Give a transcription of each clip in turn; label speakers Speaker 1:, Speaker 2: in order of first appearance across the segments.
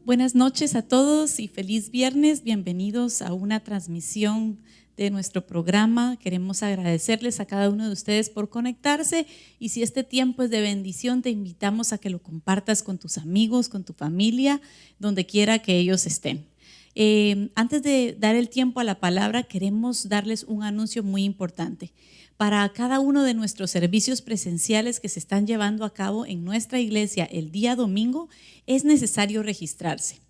Speaker 1: Buenas noches a todos y feliz viernes. Bienvenidos a una transmisión de nuestro programa. Queremos agradecerles a cada uno de ustedes por conectarse y si este tiempo es de bendición, te invitamos a que lo compartas con tus amigos, con tu familia, donde quiera que ellos estén. Antes de dar el tiempo a la palabra, queremos darles un anuncio muy importante. Para cada uno de nuestros servicios presenciales que se están llevando a cabo en nuestra iglesia el día domingo, es necesario registrarse.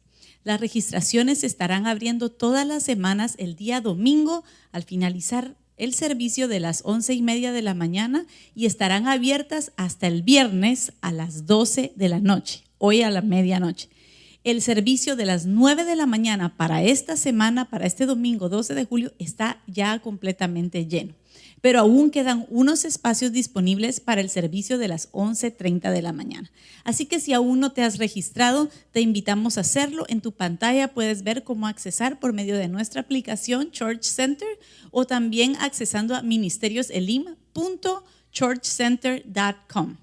Speaker 1: Las registraciones se estarán abriendo todas las semanas el día domingo al finalizar el servicio de las 11:30 de la mañana y estarán abiertas hasta el viernes a las 12 de la noche, hoy a la medianoche. El servicio de las 9 de la mañana para esta semana, para este domingo 12 de julio, está ya completamente lleno. Pero aún quedan unos espacios disponibles para el servicio de las 11:30 de la mañana. Así que si aún no te has registrado, te invitamos a hacerlo. En tu pantalla puedes ver cómo accesar por medio de nuestra aplicación Church Center o también accesando a ministerioselim.churchcenter.com.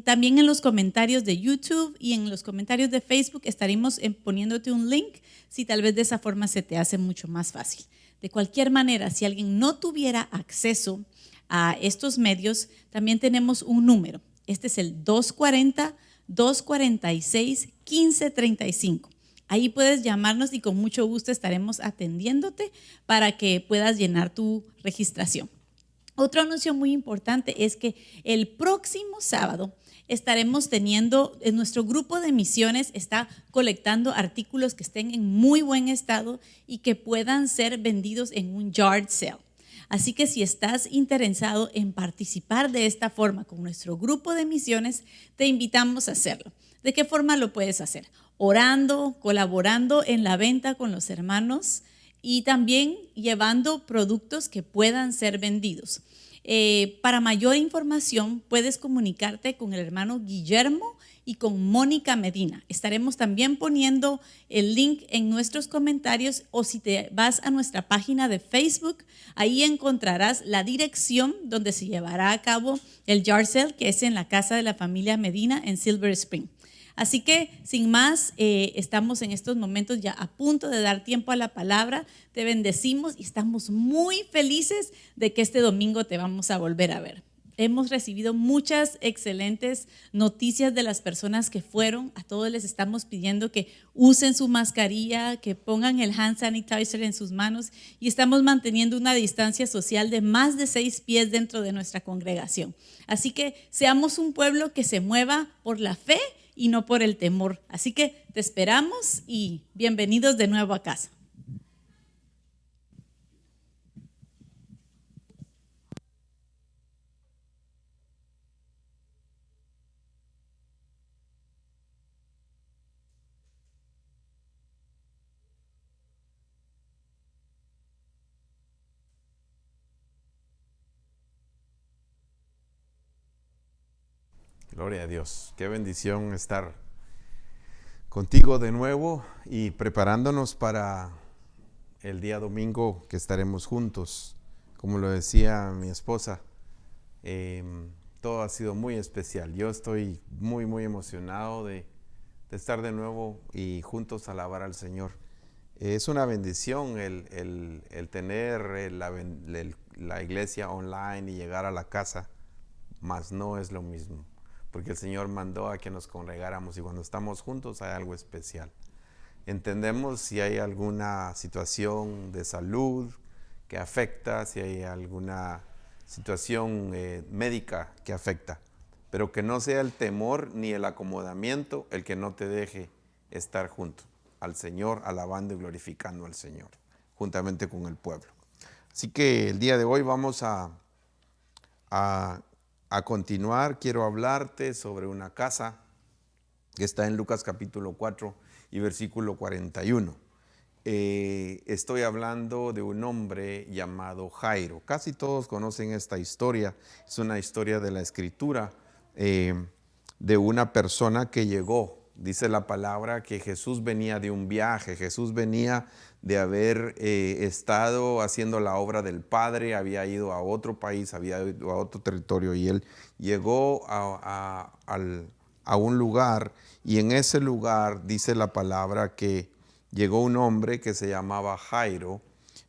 Speaker 1: También en los comentarios de YouTube y en los comentarios de Facebook estaremos poniéndote un link si tal vez de esa forma se te hace mucho más fácil. De cualquier manera, si alguien no tuviera acceso a estos medios, también tenemos un número. Este es el 240-246-1535. Ahí puedes llamarnos y con mucho gusto estaremos atendiéndote para que puedas llenar tu registración. Otro anuncio muy importante es que el próximo sábado estaremos teniendo, nuestro grupo de misiones está colectando artículos que estén en muy buen estado y que puedan ser vendidos en un yard sale. Así que si estás interesado en participar de esta forma con nuestro grupo de misiones, te invitamos a hacerlo. ¿De qué forma lo puedes hacer? Orando, colaborando en la venta con los hermanos y también llevando productos que puedan ser vendidos. Para mayor información puedes comunicarte con el hermano Guillermo y con Mónica Medina. Estaremos también poniendo el link en nuestros comentarios o si te vas a nuestra página de Facebook, ahí encontrarás la dirección donde se llevará a cabo el yard sale, que es en la casa de la familia Medina en Silver Spring. Así que, sin más, estamos en estos momentos ya a punto de dar tiempo a la palabra. Te bendecimos y estamos muy felices de que este domingo te vamos a volver a ver. Hemos recibido muchas excelentes noticias de las personas que fueron. A todos les estamos pidiendo que usen su mascarilla, que pongan el hand sanitizer en sus manos y estamos manteniendo una distancia social de más de 6 pies dentro de nuestra congregación. Así que seamos un pueblo que se mueva por la fe y no por el temor. Así que te esperamos y bienvenidos de nuevo a casa.
Speaker 2: Gloria a Dios. Qué bendición estar contigo de nuevo y preparándonos para el día domingo que estaremos juntos. Como lo decía mi esposa, todo ha sido muy especial. Yo estoy muy emocionado de estar de nuevo y juntos alabar al Señor. Es una bendición el tener la iglesia online y llegar a la casa, mas no es lo mismo. Porque el Señor mandó a que nos congregáramos y cuando estamos juntos hay algo especial. Entendemos si hay alguna situación de salud que afecta, si hay alguna situación médica que afecta, pero que no sea el temor ni el acomodamiento el que no te deje estar junto al Señor, alabando y glorificando al Señor, juntamente con el pueblo. Así que el día de hoy vamos a continuar. Quiero hablarte sobre una casa que está en Lucas capítulo 4 y versículo 41. Estoy hablando de un hombre llamado Jairo. Casi todos conocen esta historia. Es una historia de la Escritura de una persona que llegó. Dice la palabra que Jesús venía de un viaje. Jesús venía de haber estado haciendo la obra del Padre, había ido a otro país, había ido a otro territorio y él llegó a un lugar, y en ese lugar dice la palabra que llegó un hombre que se llamaba Jairo.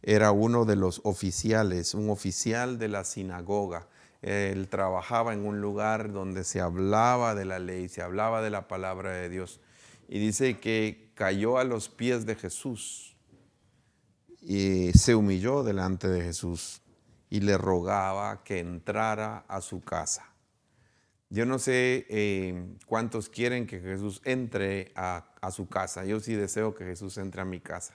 Speaker 2: Era uno de los oficiales, un oficial de la sinagoga. Él trabajaba en un lugar donde se hablaba de la ley, se hablaba de la palabra de Dios. Y dice que cayó a los pies de Jesús y se humilló delante de Jesús y le rogaba que entrara a su casa. Yo no sé cuántos quieren que Jesús entre a su casa. Yo sí deseo que Jesús entre a mi casa,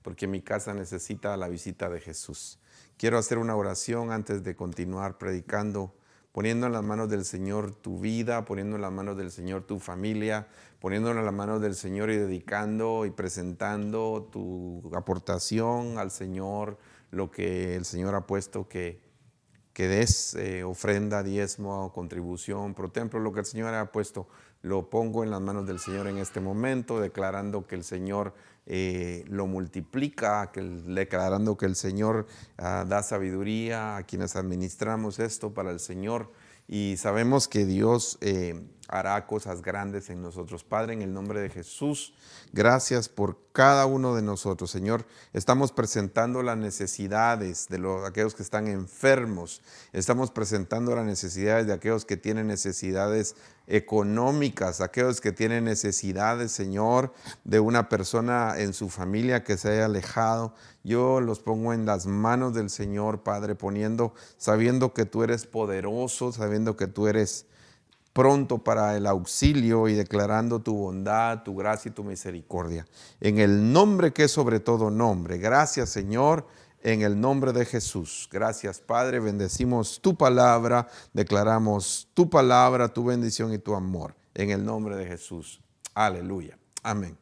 Speaker 2: porque mi casa necesita la visita de Jesús. Quiero hacer una oración antes de continuar predicando, poniendo en las manos del Señor tu vida, poniendo en las manos del Señor tu familia, poniendo en las manos del Señor y dedicando y presentando tu aportación al Señor, lo que el Señor ha puesto que des ofrenda, diezmo, contribución, pro templo, lo que el Señor ha puesto, lo pongo en las manos del Señor en este momento, declarando que el Señor lo multiplica, declarando que el Señor da sabiduría a quienes administramos esto para el Señor, y sabemos que Dios hará cosas grandes en nosotros. Padre, en el nombre de Jesús, gracias por cada uno de nosotros. Señor, estamos presentando las necesidades de aquellos que están enfermos. Estamos presentando las necesidades de aquellos que tienen necesidades económicas, aquellos que tienen necesidades, Señor, de una persona en su familia que se haya alejado. Yo los pongo en las manos del Señor, Padre, sabiendo que tú eres poderoso, sabiendo que tú eres pronto para el auxilio y declarando tu bondad, tu gracia y tu misericordia. En el nombre que es sobre todo nombre. Gracias, Señor, en el nombre de Jesús. Gracias, Padre. Bendecimos tu palabra, declaramos tu palabra, tu bendición y tu amor. En el nombre de Jesús. Aleluya. Amén.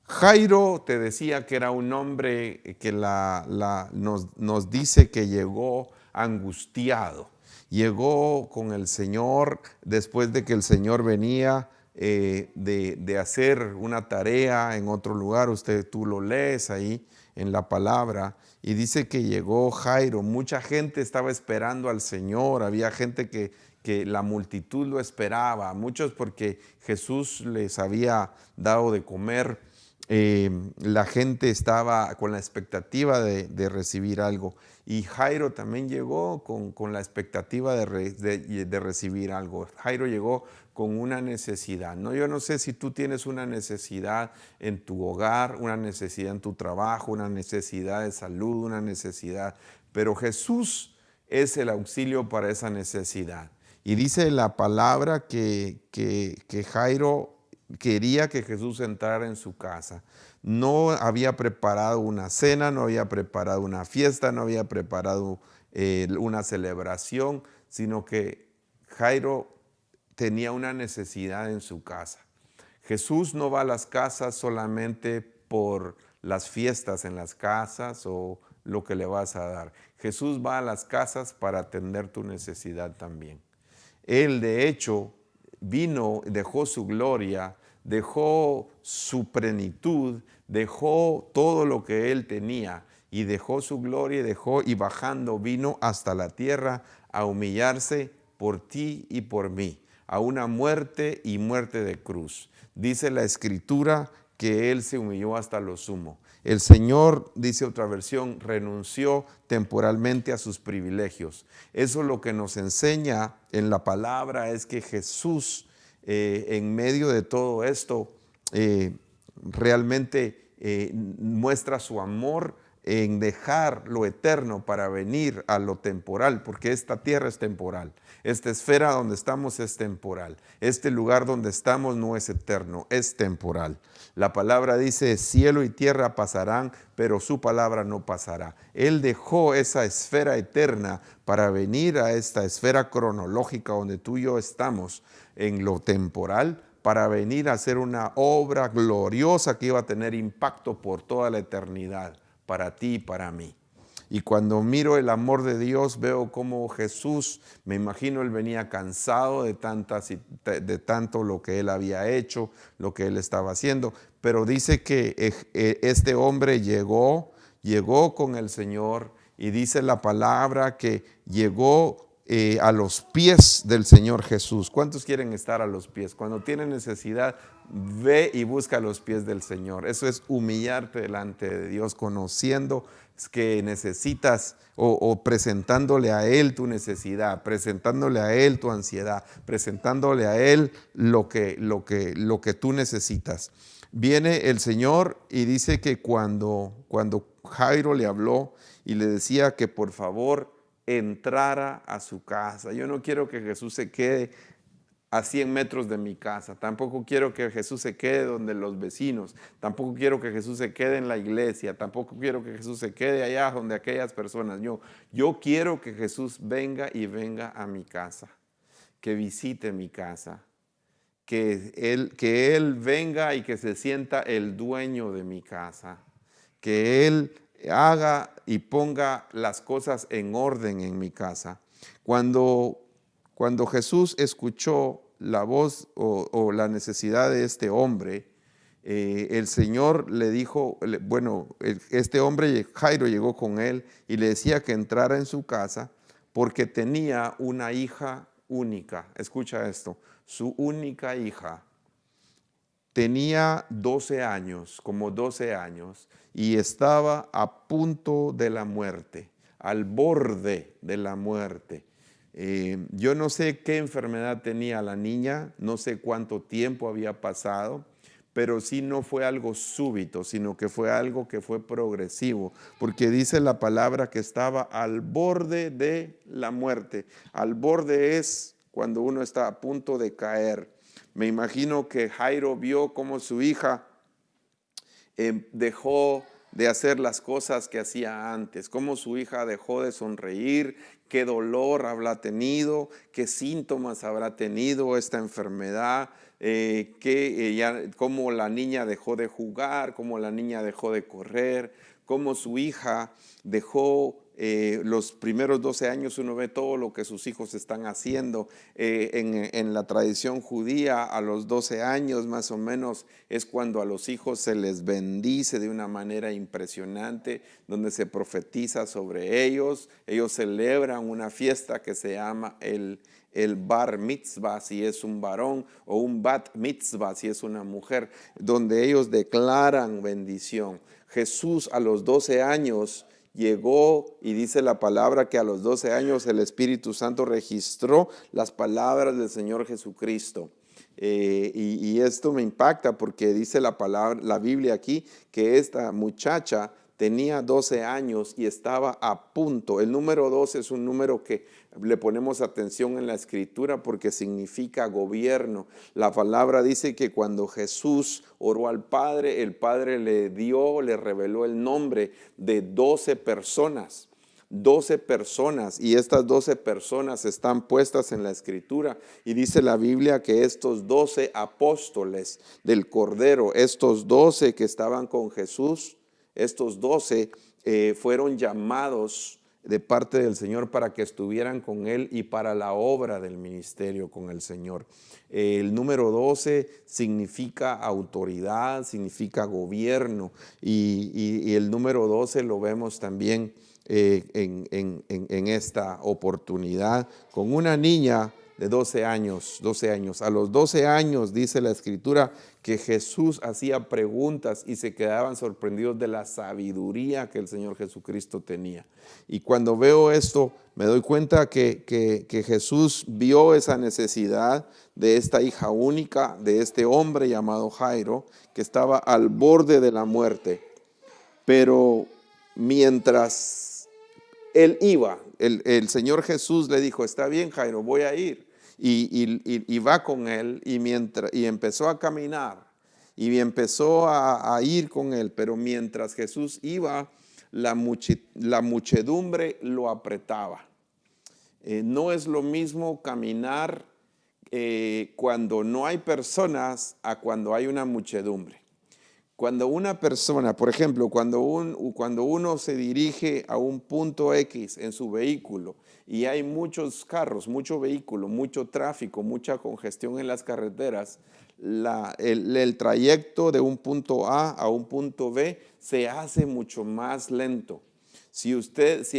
Speaker 2: Jairo, te decía que era un hombre que nos dice que llegó angustiado. Llegó con el Señor después de que el Señor venía de hacer una tarea en otro lugar. Tú lo lees ahí en la palabra y dice que llegó Jairo. Mucha gente estaba esperando al Señor. Había gente que la multitud lo esperaba. Muchos porque Jesús les había dado de comer. La gente estaba con la expectativa de recibir algo, y Jairo también llegó con la expectativa de recibir algo. Jairo llegó con una necesidad. Yo no sé si tú tienes una necesidad en tu hogar, una necesidad en tu trabajo, una necesidad de salud, una necesidad, pero Jesús es el auxilio para esa necesidad. Y dice la palabra que Jairo quería que Jesús entrara en su casa. No había preparado una cena, no había preparado una fiesta, no había preparado una celebración, sino que Jairo tenía una necesidad en su casa. Jesús no va a las casas solamente por las fiestas en las casas o lo que le vas a dar. Jesús va a las casas para atender tu necesidad también. Él, de hecho, vino, dejó su gloria, dejó su plenitud, dejó todo lo que él tenía y dejó su gloria y bajando vino hasta la tierra a humillarse por ti y por mí, a una muerte y muerte de cruz. Dice la Escritura que él se humilló hasta lo sumo. El Señor, dice otra versión, renunció temporalmente a sus privilegios. Eso lo que nos enseña en la palabra es que Jesús, en medio de todo esto, realmente muestra su amor en dejar lo eterno para venir a lo temporal, porque esta tierra es temporal, esta esfera donde estamos es temporal, este lugar donde estamos no es eterno, es temporal. La palabra dice: cielo y tierra pasarán, pero su palabra no pasará. Él dejó esa esfera eterna para venir a esta esfera cronológica donde tú y yo estamos en lo temporal, para venir a hacer una obra gloriosa que iba a tener impacto por toda la eternidad, para ti y para mí. Y cuando miro el amor de Dios, veo cómo Jesús, me imagino él venía cansado de tanto lo que él había hecho, lo que él estaba haciendo. Pero dice que este hombre llegó con el Señor, y dice la palabra que llegó a los pies del Señor Jesús. ¿Cuántos quieren estar a los pies? Cuando tienen necesidad, ve y busca los pies del Señor. Eso es humillarte delante de Dios, conociendo que necesitas o presentándole a Él tu necesidad, presentándole a Él tu ansiedad, presentándole a Él lo que tú necesitas. Viene el Señor y dice que cuando Jairo le habló y le decía que por favor entrara a su casa. Yo no quiero que Jesús se quede a 100 metros de mi casa. Tampoco quiero que Jesús se quede donde los vecinos. Tampoco quiero que Jesús se quede en la iglesia. Tampoco quiero que Jesús se quede allá donde aquellas personas. Yo quiero que Jesús venga a mi casa, que visite mi casa, que Él venga y que se sienta el dueño de mi casa, que Él haga y ponga las cosas en orden en mi casa. Cuando Jesús escuchó la voz o la necesidad de este hombre, el Señor le dijo, este hombre Jairo llegó con él y le decía que entrara en su casa porque tenía una hija única. Escucha esto, su única hija tenía 12 años, como 12 años, y estaba a punto de la muerte, al borde de la muerte. Yo no sé qué enfermedad tenía la niña, no sé cuánto tiempo había pasado, pero sí no fue algo súbito, sino que fue algo que fue progresivo, porque dice la palabra que estaba al borde de la muerte. Al borde es cuando uno está a punto de caer. Me imagino que Jairo vio cómo su hija dejó de hacer las cosas que hacía antes, cómo su hija dejó de sonreír, qué dolor habrá tenido, qué síntomas habrá tenido esta enfermedad, cómo la niña dejó de jugar, cómo la niña dejó de correr, cómo su hija dejó los primeros 12 años. Uno ve todo lo que sus hijos están haciendo. En la tradición judía, a los 12 años más o menos es cuando a los hijos se les bendice de una manera impresionante, donde se profetiza sobre ellos. Ellos celebran una fiesta que se llama el bar mitzvah si es un varón, o un bat mitzvah si es una mujer, donde ellos declaran bendición. Jesús a los 12 años llegó y dice la palabra que a los 12 años el Espíritu Santo registró las palabras del Señor Jesucristo. Y esto me impacta porque dice la Biblia aquí que esta muchacha tenía 12 años y estaba a punto. El número 12 es un número que le ponemos atención en la Escritura porque significa gobierno. La palabra dice que cuando Jesús oró al Padre, el Padre le reveló el nombre de 12 personas. 12 personas, y estas 12 personas están puestas en la Escritura, y dice la Biblia que estos 12 apóstoles del Cordero, estos 12 que estaban con Jesús, estos 12 fueron llamados de parte del Señor para que estuvieran con Él y para la obra del ministerio con el Señor. El número 12 significa autoridad, significa gobierno, y el número 12 lo vemos también en esta oportunidad con una niña de 12 años. A los 12 años dice la Escritura que Jesús hacía preguntas y se quedaban sorprendidos de la sabiduría que el Señor Jesucristo tenía. Y cuando veo esto, me doy cuenta que Jesús vio esa necesidad de esta hija única, de este hombre llamado Jairo, que estaba al borde de la muerte. Pero mientras él iba, el Señor Jesús le dijo: está bien, Jairo, voy a ir. Y va con él y empezó a caminar y empezó a ir con él. Pero mientras Jesús iba, la muchedumbre lo apretaba. No es lo mismo caminar cuando no hay personas a cuando hay una muchedumbre. Cuando una persona, por ejemplo, cuando uno se dirige a un punto X en su vehículo y hay muchos carros, mucho vehículo, mucho tráfico, mucha congestión en las carreteras, el trayecto de un punto A un punto B se hace mucho más lento. Si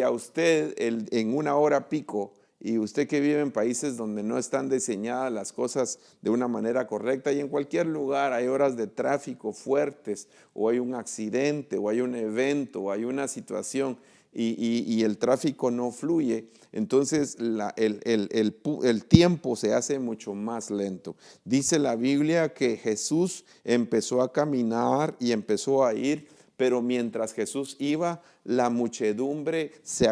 Speaker 2: a usted en una hora pico Y usted que vive en países donde no están diseñadas las cosas de una manera correcta, y en cualquier lugar hay horas de tráfico fuertes, o hay un accidente, o hay un evento, o hay una situación, y el tráfico no fluye, entonces el tiempo se hace mucho más lento. Dice la Biblia que Jesús empezó a caminar y empezó a ir, pero mientras Jesús iba, la muchedumbre se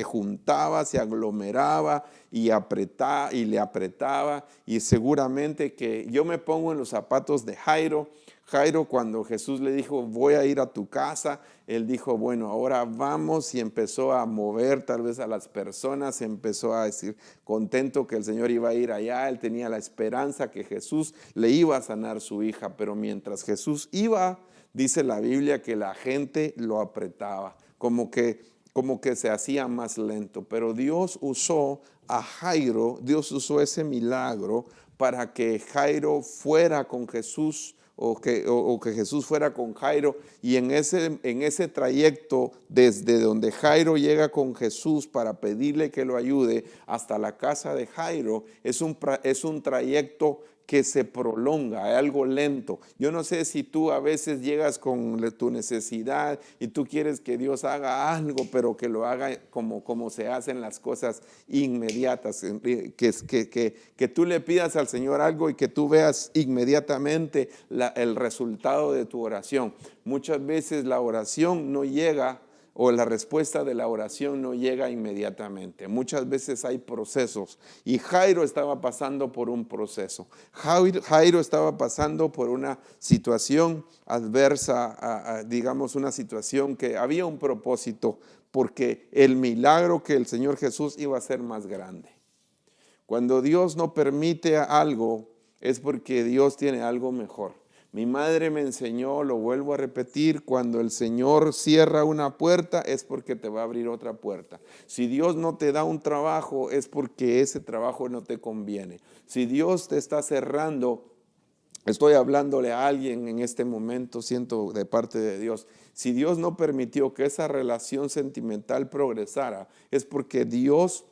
Speaker 2: juntaba, se aglomeraba y le apretaba. Y seguramente que yo me pongo en los zapatos de Jairo. Jairo, cuando Jesús le dijo, voy a ir a tu casa, él dijo, bueno, ahora vamos, y empezó a mover tal vez a las personas, empezó a decir, contento que el Señor iba a ir allá, él tenía la esperanza que Jesús le iba a sanar su hija, pero mientras Jesús iba, dice la Biblia que la gente lo apretaba, como que se hacía más lento, pero Dios usó a Jairo, Dios usó ese milagro para que Jairo fuera con Jesús, o que Jesús fuera con Jairo, y en ese trayecto desde donde Jairo llega con Jesús para pedirle que lo ayude hasta la casa de Jairo, es un trayecto que se prolonga, es algo lento. Yo no sé si tú a veces llegas con tu necesidad y tú quieres que Dios haga algo, pero que lo haga como se hacen las cosas inmediatas, que tú le pidas al Señor algo y que tú veas inmediatamente el resultado de tu oración. Muchas veces la oración no llega, o la respuesta de la oración no llega inmediatamente. Muchas veces hay procesos, y Jairo estaba pasando por un proceso. Jairo estaba pasando por una situación adversa, digamos una situación que había un propósito, porque el milagro que el Señor Jesús iba a ser más grande. Cuando Dios no permite algo, es porque Dios tiene algo mejor. Mi madre me enseñó, lo vuelvo a repetir, cuando el Señor cierra una puerta es porque te va a abrir otra puerta. Si Dios no te da un trabajo es porque ese trabajo no te conviene. Si Dios te está cerrando, estoy hablándole a alguien en este momento, siento de parte de Dios. Si Dios no permitió que esa relación sentimental progresara, es porque Dios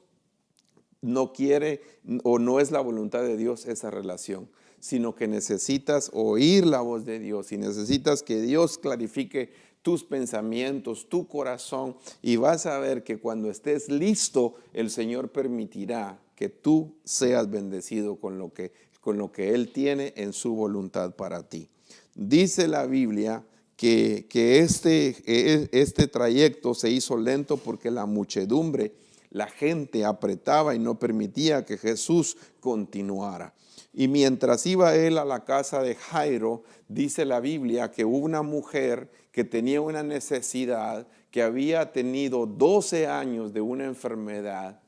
Speaker 2: no quiere, o no es la voluntad de Dios esa relación, sino que necesitas oír la voz de Dios, y necesitas que Dios clarifique tus pensamientos, tu corazón, y vas a ver que cuando estés listo, el Señor permitirá que tú seas bendecido con lo que Él tiene en su voluntad para ti. Dice la Biblia que este trayecto se hizo lento porque la muchedumbre, la gente apretaba y no permitía que Jesús continuara. Y mientras iba él a la casa de Jairo, dice la Biblia que hubo una mujer que tenía una necesidad, que había tenido 12 años de una enfermedad.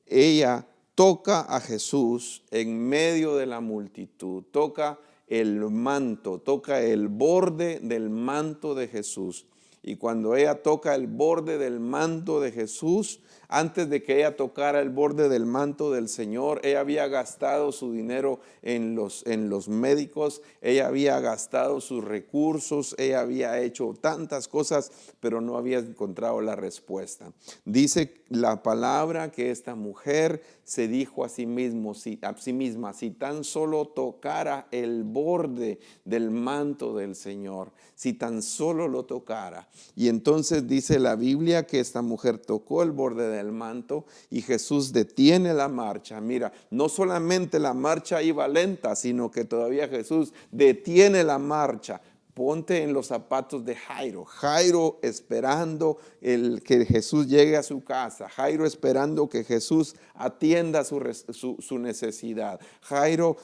Speaker 2: Ella toca a Jesús en medio de la multitud, toca el manto, toca el borde del manto de Jesús. Y cuando ella toca el borde del manto de Jesús, antes de que ella tocara el borde del manto del Señor, ella había gastado su dinero en los médicos, ella había gastado sus recursos, ella había hecho tantas cosas, pero no había encontrado la respuesta. Dice la palabra que esta mujer se dijo a sí misma, si tan solo tocara el borde del manto del Señor, si tan solo lo tocara. Y entonces dice la Biblia que esta mujer tocó el borde del manto y Jesús detiene la marcha. Mira, no solamente la marcha iba lenta, sino que todavía Jesús detiene la marcha. Ponte en los zapatos de Jairo. Jairo esperando que Jesús llegue a su casa. Jairo esperando que Jesús atienda su necesidad. Jairo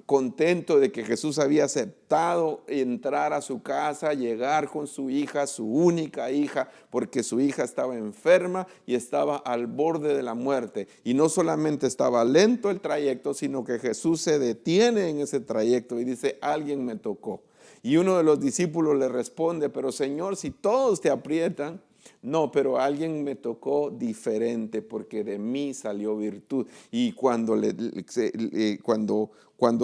Speaker 2: contento de que Jesús había aceptado entrar a su casa, llegar con su hija, su única hija, porque su hija estaba enferma y estaba al borde de la muerte. Y no solamente estaba lento el trayecto, sino que Jesús se detiene en ese trayecto y dice, alguien me tocó. Y uno de los discípulos le responde, pero Señor, si todos te aprietan, no, pero alguien me tocó diferente porque de mí salió virtud. Y cuando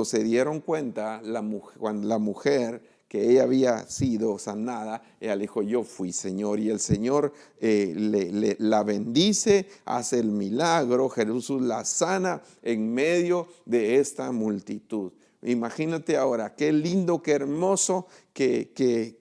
Speaker 2: se dieron cuenta, la mujer
Speaker 3: que ella había sido sanada, ella le dijo, yo fui, Señor. Y el Señor la bendice, hace el milagro, Jesús la sana en medio de esta multitud. Imagínate ahora, qué lindo, qué hermoso que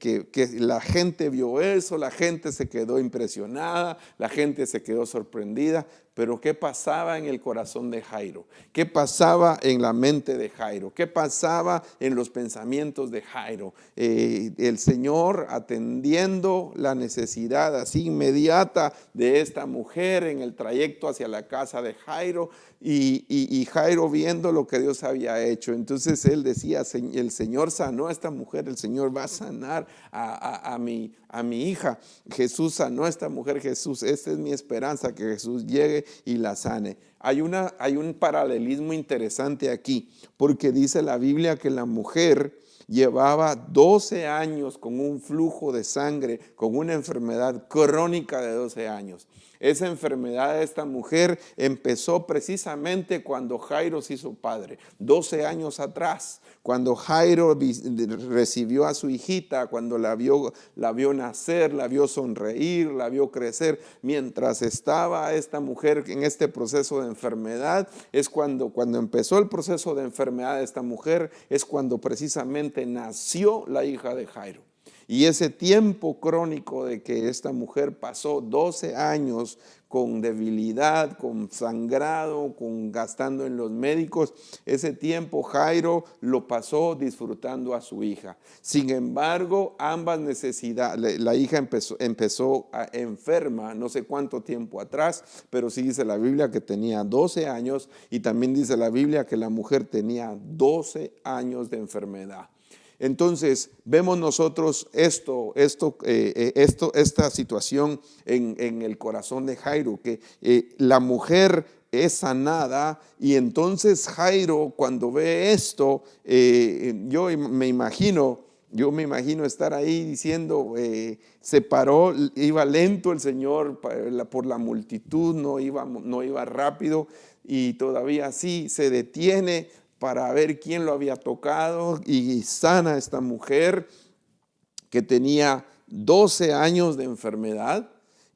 Speaker 3: la gente vio eso, la gente se quedó impresionada, la gente se quedó sorprendida. Pero ¿qué pasaba en el corazón de Jairo? ¿Qué pasaba en la mente de Jairo? ¿Qué pasaba en los pensamientos de Jairo? El Señor atendiendo la necesidad así inmediata de esta mujer en el trayecto hacia la casa de Jairo, y Jairo viendo lo que Dios había hecho. Entonces él decía, el Señor sanó a esta mujer, el Señor va a sanar a mi hija. Jesús sanó a esta mujer, Jesús, esta es mi esperanza, que Jesús llegue y la sane. Hay un paralelismo interesante aquí, porque dice la Biblia que la mujer llevaba 12 años con un flujo de sangre, con una enfermedad crónica de 12 años. Esa enfermedad de esta mujer empezó precisamente cuando Jairo se hizo padre, 12 años atrás, cuando Jairo recibió a su hijita, cuando la vio nacer, la vio sonreír, la vio crecer. Mientras estaba esta mujer en este proceso de enfermedad, es cuando empezó el proceso de enfermedad de esta mujer, es cuando precisamente nació la hija de Jairo. Y ese tiempo crónico de que esta mujer pasó 12 años con debilidad, con sangrado, gastando en los médicos, ese tiempo Jairo lo pasó disfrutando a su hija. Sin embargo, ambas necesidades, la hija empezó enferma, no sé cuánto tiempo atrás, pero sí dice la Biblia que tenía 12 años, y también dice la Biblia que la mujer tenía 12 años de enfermedad. Entonces vemos nosotros esta situación en el corazón de Jairo, que la mujer es sanada, y entonces Jairo, cuando ve esto, yo me imagino estar ahí diciendo, se paró, iba lento el Señor por la multitud, no iba rápido, y todavía así se detiene para ver quién lo había tocado, y sana a esta mujer que tenía 12 años de enfermedad,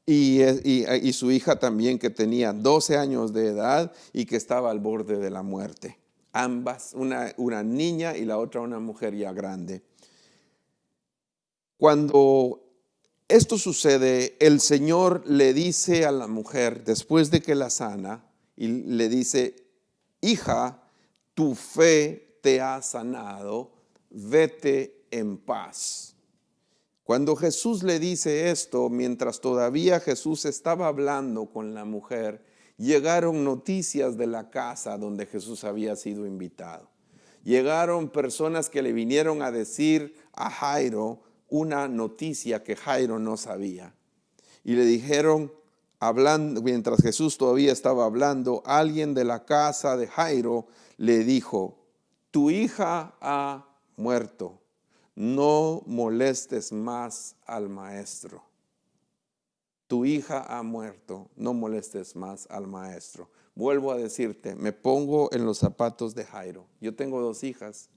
Speaker 3: y su hija también, que tenía 12 años de edad y que estaba al borde de la muerte. Ambas, una niña y la otra una mujer ya grande. Cuando esto sucede, el Señor le dice a la mujer, después de que la sana, y le dice, hija, tu fe te ha sanado, vete en paz. Cuando Jesús le dice esto, mientras todavía Jesús estaba hablando con la mujer, llegaron noticias de la casa donde Jesús había sido invitado. Llegaron personas que le vinieron a decir a Jairo una noticia que Jairo no sabía. Y le dijeron, hablando, mientras Jesús todavía estaba hablando, alguien de la casa de Jairo le dijo, tu hija ha muerto, no molestes más al maestro. Tu hija ha muerto, no molestes más al maestro. Vuelvo a decirte, me pongo en los zapatos de Jairo. Yo tengo 2 hijas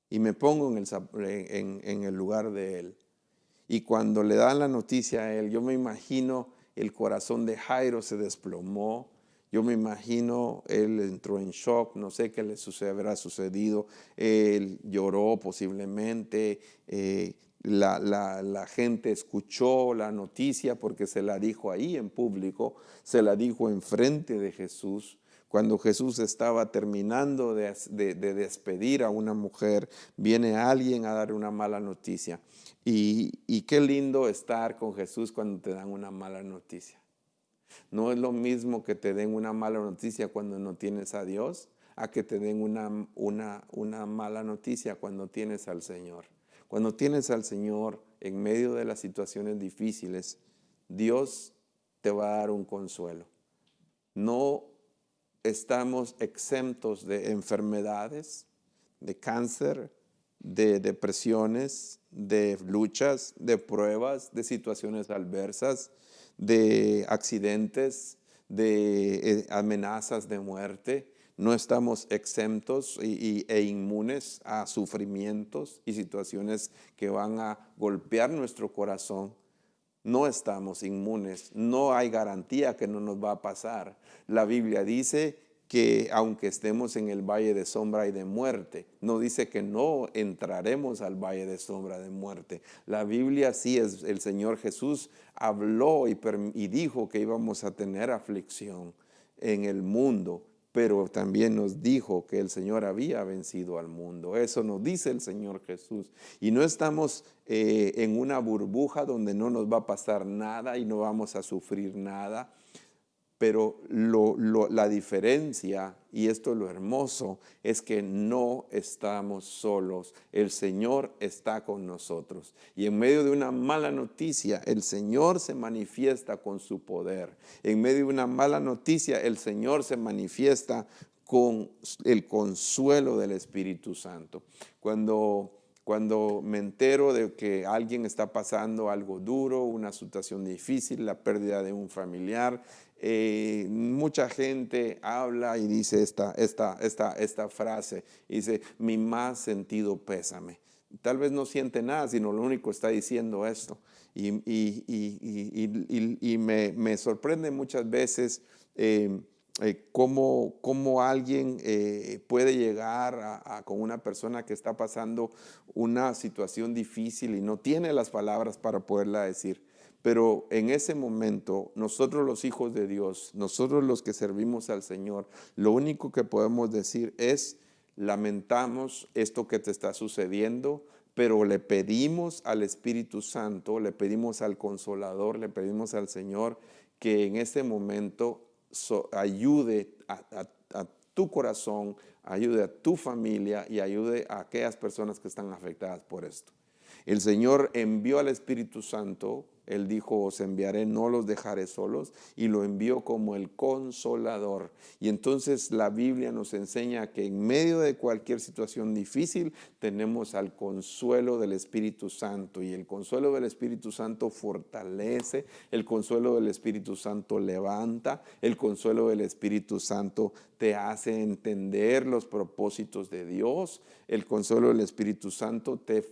Speaker 3: y me pongo en el lugar de él. Y cuando le dan la noticia a él, yo me imagino el corazón de Jairo se desplomó. Yo me imagino, él entró en shock, no sé qué habrá sucedido. Él lloró posiblemente. La gente escuchó la noticia porque se la dijo ahí en público, se la dijo enfrente de Jesús. Cuando Jesús estaba terminando de despedir a una mujer, viene alguien a dar una mala noticia. Y qué lindo estar con Jesús cuando te dan una mala noticia. No es lo mismo que te den una mala noticia cuando no tienes a Dios, a que te den una mala noticia cuando tienes al Señor. Cuando tienes al Señor en medio de las situaciones difíciles, Dios te va a dar un consuelo. No estamos exentos de enfermedades, de cáncer, de depresiones, de luchas, de pruebas, de situaciones adversas, de accidentes, de amenazas de muerte. no estamos exentos e inmunes a sufrimientos y situaciones que van a golpear nuestro corazón. No estamos inmunes, no hay garantía que no nos va a pasar. La Biblia dice que aunque estemos en el valle de sombra y de muerte, no dice que no entraremos al valle de sombra de muerte. La Biblia sí es, el Señor Jesús habló y dijo que íbamos a tener aflicción en el mundo, pero también nos dijo que el Señor había vencido al mundo. Eso nos dice el Señor Jesús. Y no estamos en una burbuja donde no nos va a pasar nada y no vamos a sufrir nada. Pero la diferencia, y esto es lo hermoso, es que no estamos solos. El Señor está con nosotros. Y en medio de una mala noticia, el Señor se manifiesta con su poder. En medio de una mala noticia, el Señor se manifiesta con el consuelo del Espíritu Santo. Cuando me entero de que alguien está pasando algo duro, una situación difícil, la pérdida de un familiar, mucha gente habla y dice esta frase, dice, mi más sentido pésame. Tal vez no siente nada, sino lo único que está diciendo esto. Y me sorprende muchas veces cómo alguien puede llegar con una persona que está pasando una situación difícil y no tiene las palabras para poderla decir. Pero en ese momento, nosotros los hijos de Dios, nosotros los que servimos al Señor, lo único que podemos decir es, lamentamos esto que te está sucediendo, pero le pedimos al Espíritu Santo, le pedimos al Consolador, le pedimos al Señor que en ese momento ayude a tu corazón, ayude a tu familia y ayude a aquellas personas que están afectadas por esto. El Señor envió al Espíritu Santo. Él dijo, os enviaré, no los dejaré solos, y lo envió como el Consolador. Y entonces la Biblia nos enseña que en medio de cualquier situación difícil tenemos al consuelo del Espíritu Santo, y el consuelo del Espíritu Santo fortalece, el consuelo del Espíritu Santo levanta, el consuelo del Espíritu Santo te hace entender los propósitos de Dios, el consuelo del Espíritu Santo te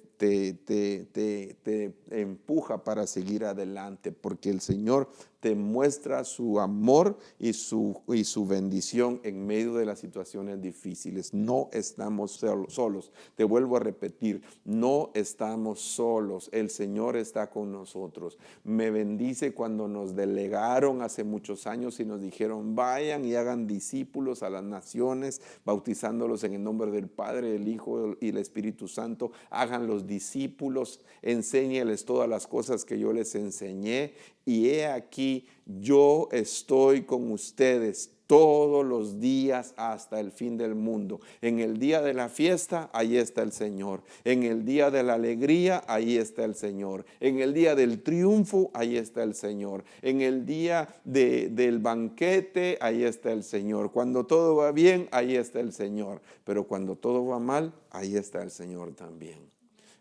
Speaker 3: empuja para seguir adelante, porque el Señor te muestra su amor y su bendición en medio de las situaciones difíciles. No estamos solos. Te vuelvo a repetir, no estamos solos. El Señor está con nosotros. Me bendice cuando nos delegaron hace muchos años y nos dijeron, vayan y hagan discípulos a las naciones, bautizándolos en el nombre del Padre, del Hijo y del Espíritu Santo. Hagan los discípulos, enséñeles todas las cosas que yo les enseñé. Y he aquí, yo estoy con ustedes todos los días hasta el fin del mundo. En el día de la fiesta, ahí está el Señor. En el día de la alegría, ahí está el Señor. En el día del triunfo, ahí está el Señor. En el día del banquete, ahí está el Señor. Cuando todo va bien, ahí está el Señor. Pero cuando todo va mal, ahí está el Señor también.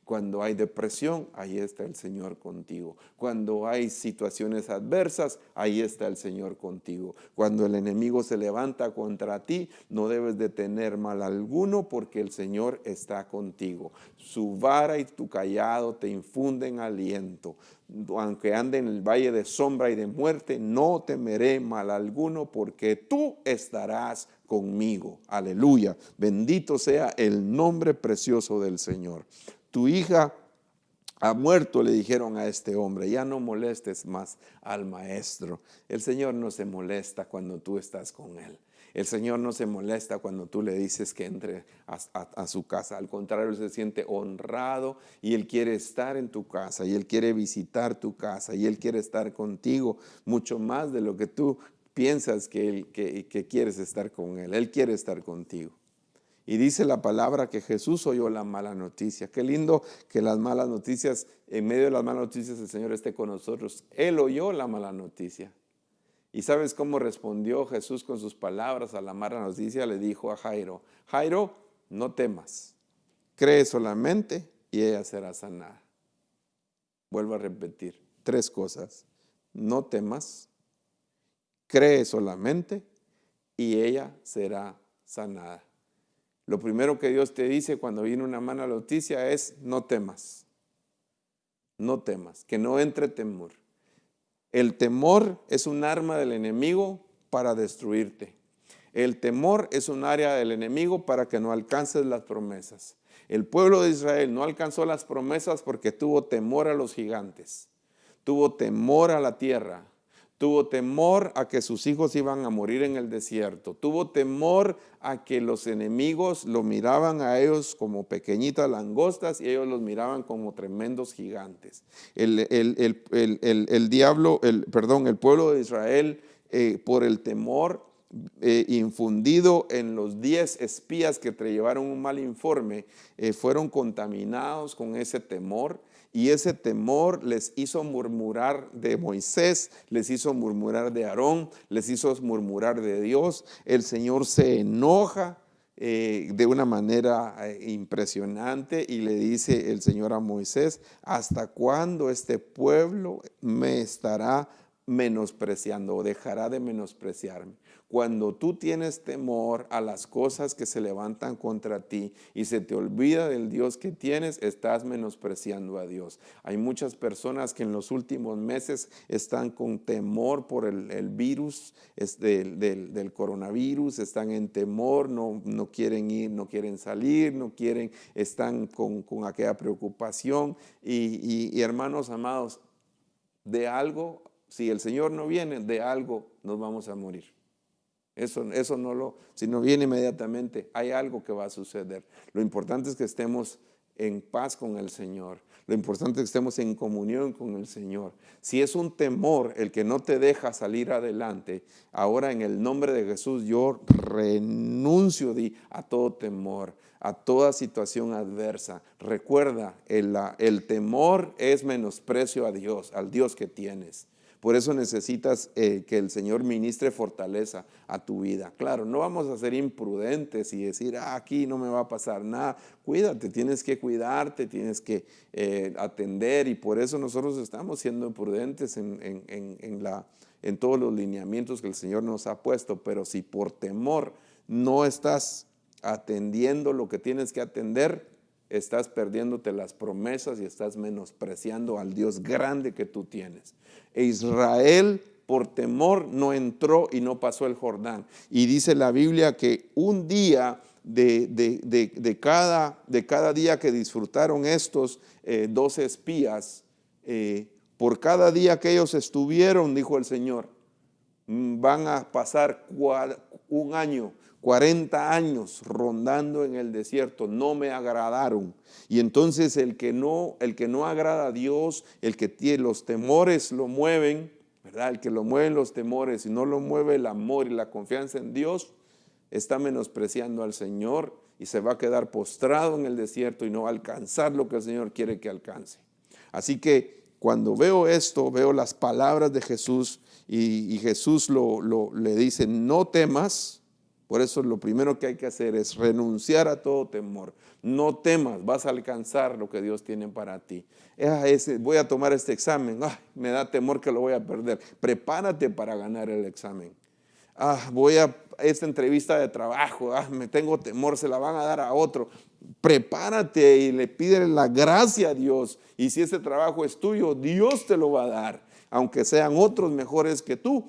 Speaker 3: Cuando hay depresión, ahí está el Señor contigo. Cuando hay situaciones adversas, ahí está el Señor contigo. Cuando el enemigo se levanta contra ti, no debes de tener mal alguno porque el Señor está contigo. Su vara y tu cayado te infunden aliento. Aunque ande en el valle de sombra y de muerte, no temeré mal alguno porque tú estarás conmigo. Aleluya. Bendito sea el nombre precioso del Señor. Tu hija ha muerto, le dijeron a este hombre, ya no molestes más al maestro. El Señor no se molesta cuando tú estás con él. El Señor no se molesta cuando tú le dices que entre a su casa. Al contrario, Él se siente honrado y Él quiere estar en tu casa y Él quiere visitar tu casa y Él quiere estar contigo mucho más de lo que tú piensas que quieres estar con Él. Él quiere estar contigo. Y dice la palabra que Jesús oyó la mala noticia. Qué lindo que las malas noticias, en medio de las malas noticias el Señor esté con nosotros. Él oyó la mala noticia. ¿Y sabes cómo respondió Jesús con sus palabras a la mala noticia? Le dijo a Jairo, Jairo, no temas, cree solamente y ella será sanada. Vuelvo a repetir 3 cosas. No temas, cree solamente y ella será sanada. Lo primero que Dios te dice cuando viene una mala noticia es: no temas, no temas, que no entre temor. El temor es un arma del enemigo para destruirte. El temor es un área del enemigo para que no alcances las promesas. El pueblo de Israel no alcanzó las promesas porque tuvo temor a los gigantes, tuvo temor a la tierra, tuvo temor a que sus hijos iban a morir en el desierto, tuvo temor a que los enemigos lo miraban a ellos como pequeñitas langostas y ellos los miraban como tremendos gigantes. El pueblo de Israel, por el temor infundido en los 10 espías que te llevaron un mal informe, fueron contaminados con ese temor, y ese temor les hizo murmurar de Moisés, les hizo murmurar de Aarón, les hizo murmurar de Dios. El Señor se enoja de una manera impresionante y le dice el Señor a Moisés: ¿hasta cuándo este pueblo me estará menospreciando o dejará de menospreciarme? Cuando tú tienes temor a las cosas que se levantan contra ti y se te olvida del Dios que tienes, estás menospreciando a Dios. Hay muchas personas que en los últimos meses están con temor por el virus del coronavirus, están en temor, no quieren ir, no quieren salir, están con aquella preocupación. Y hermanos amados, de algo, si el Señor no viene, de algo nos vamos a morir. Si no viene inmediatamente, hay algo que va a suceder. Lo importante es que estemos en paz con el Señor. Lo importante es que estemos en comunión con el Señor. Si es un temor el que no te deja salir adelante, ahora en el nombre de Jesús yo renuncio a todo temor, a toda situación adversa. Recuerda, el temor es menosprecio a Dios, al Dios que tienes. Por eso necesitas que el Señor ministre fortaleza a tu vida. Claro, no vamos a ser imprudentes y decir: aquí no me va a pasar nada. Cuídate, tienes que cuidarte, tienes que atender, y por eso nosotros estamos siendo prudentes en todos los lineamientos que el Señor nos ha puesto. Pero si por temor no estás atendiendo lo que tienes que atender, estás perdiéndote las promesas y estás menospreciando al Dios grande que tú tienes. E Israel por temor no entró y no pasó el Jordán. Y dice la Biblia que un día de cada día que disfrutaron estos 12 espías, por cada día que ellos estuvieron, dijo el Señor, van a pasar un año, 40 años rondando en el desierto, no me agradaron. Y entonces el que no agrada a Dios, el que tiene los temores lo mueven, ¿verdad? El que lo mueven los temores y no lo mueve el amor y la confianza en Dios, está menospreciando al Señor y se va a quedar postrado en el desierto y no va a alcanzar lo que el Señor quiere que alcance. Así que cuando veo esto, veo las palabras de Jesús y Jesús le dice: no temas. Por eso lo primero que hay que hacer es renunciar a todo temor. No temas, vas a alcanzar lo que Dios tiene para ti. Voy a tomar este examen, me da temor que lo voy a perder. Prepárate para ganar el examen. Voy a esta entrevista de trabajo, me tengo temor, se la van a dar a otro. Prepárate y le pide la gracia a Dios. Y si ese trabajo es tuyo, Dios te lo va a dar, aunque sean otros mejores que tú.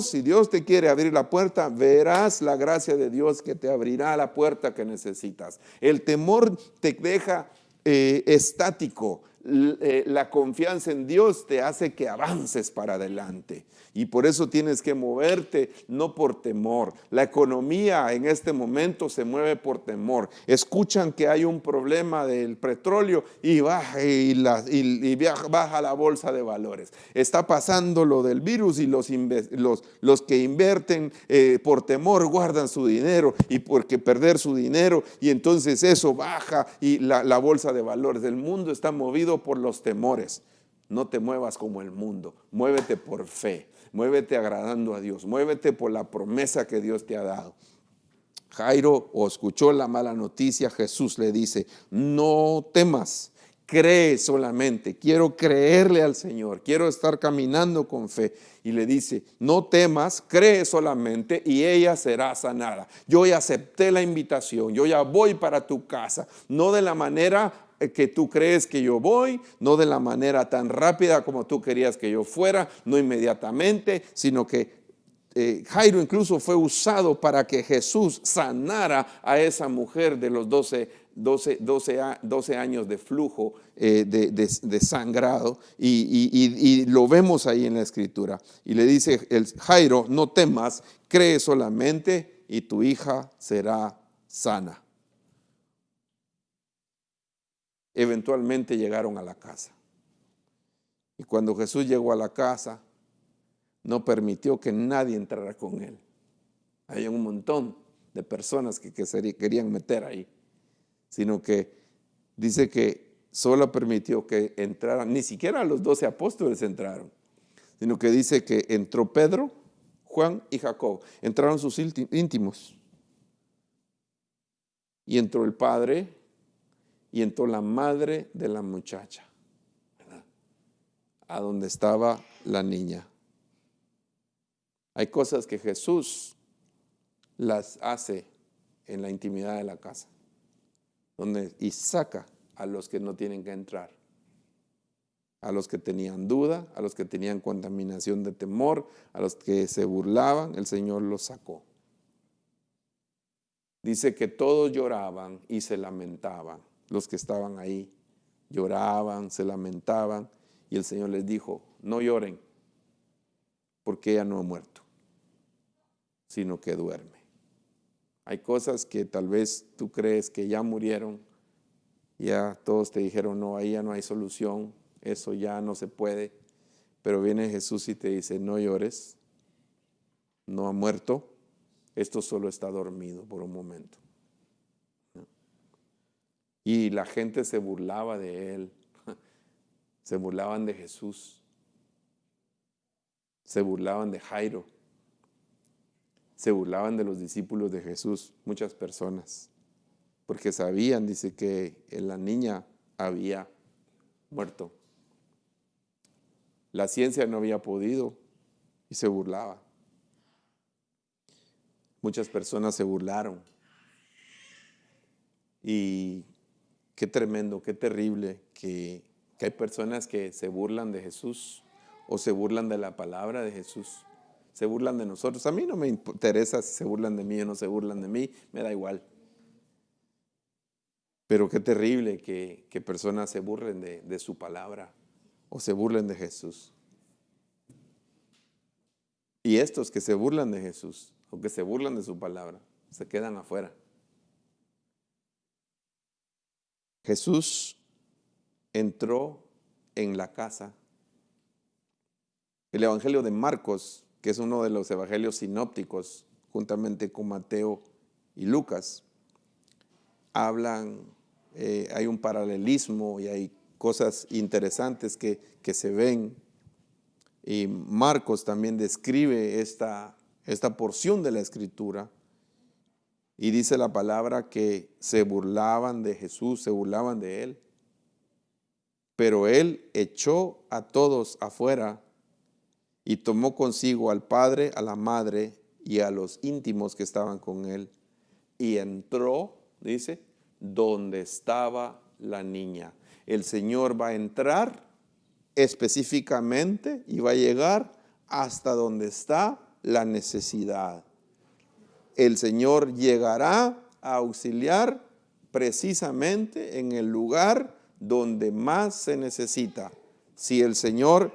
Speaker 3: Si Dios te quiere abrir la puerta, verás la gracia de Dios que te abrirá la puerta que necesitas. El temor te deja estático. La confianza en Dios te hace que avances para adelante. Y por eso tienes que moverte, no por temor. La economía en este momento se mueve por temor. Escuchan que hay un problema del petróleo y baja la bolsa de valores. Está pasando lo del virus y los que invierten por temor guardan su dinero, y porque perder su dinero, y entonces eso baja y la bolsa de valores. El mundo está movido por los temores. No te muevas como el mundo, muévete por fe. Muévete agradando a Dios, muévete por la promesa que Dios te ha dado. Jairo escuchó la mala noticia, Jesús le dice: no temas, cree solamente, quiero creerle al Señor, quiero estar caminando con fe. Y le dice, no temas, cree solamente y ella será sanada. Yo ya acepté la invitación, yo ya voy para tu casa, no de la manera que tú crees que yo voy, no de la manera tan rápida como tú querías que yo fuera, no inmediatamente, sino que Jairo incluso fue usado para que Jesús sanara a esa mujer de los 12 años de flujo de sangrado, y lo vemos ahí en la escritura. Y le dice Jairo, no temas, cree solamente y tu hija será sana. Eventualmente llegaron a la casa. Y cuando Jesús llegó a la casa, no permitió que nadie entrara con él. Hay un montón de personas que se querían meter ahí, sino que dice que solo permitió que entraran, ni siquiera los 12 apóstoles entraron, sino que dice que entró Pedro, Juan y Jacob. Entraron sus íntimos. Y entró el padre y entró la madre de la muchacha, ¿verdad?, a donde estaba la niña. Hay cosas que Jesús las hace en la intimidad de la casa, y saca a los que no tienen que entrar, a los que tenían duda, a los que tenían contaminación de temor, a los que se burlaban, el Señor los sacó. Dice que todos lloraban y se lamentaban. Los que estaban ahí lloraban, se lamentaban, y el Señor les dijo, no lloren, porque ella no ha muerto, sino que duerme. Hay cosas que tal vez tú crees que ya murieron, ya todos te dijeron, no, ahí ya no hay solución, eso ya no se puede, pero viene Jesús y te dice, no llores, no ha muerto, esto solo está dormido por un momento. Y la gente se burlaba de él, se burlaban de Jesús, se burlaban de Jairo, se burlaban de los discípulos de Jesús, muchas personas, porque sabían, dice, que la niña había muerto. La ciencia no había podido y se burlaba. Muchas personas se burlaron. Y qué tremendo, qué terrible que hay personas que se burlan de Jesús o se burlan de la palabra de Jesús. Se burlan de nosotros. A mí no me interesa si se burlan de mí o no se burlan de mí, me da igual. Pero qué terrible que personas se burlen de su palabra o se burlen de Jesús. Y estos que se burlan de Jesús o que se burlan de su palabra, se quedan afuera. Jesús entró en la casa. El Evangelio de Marcos, que es uno de los evangelios sinópticos, juntamente con Mateo y Lucas, hay un paralelismo y hay cosas interesantes que se ven. Y Marcos también describe esta porción de la Escritura. Y dice la palabra que se burlaban de Jesús, se burlaban de él. Pero él echó a todos afuera y tomó consigo al padre, a la madre y a los íntimos que estaban con él. Y entró, dice, donde estaba la niña. El Señor va a entrar específicamente y va a llegar hasta donde está la necesidad. El Señor llegará a auxiliar precisamente en el lugar donde más se necesita. Si el Señor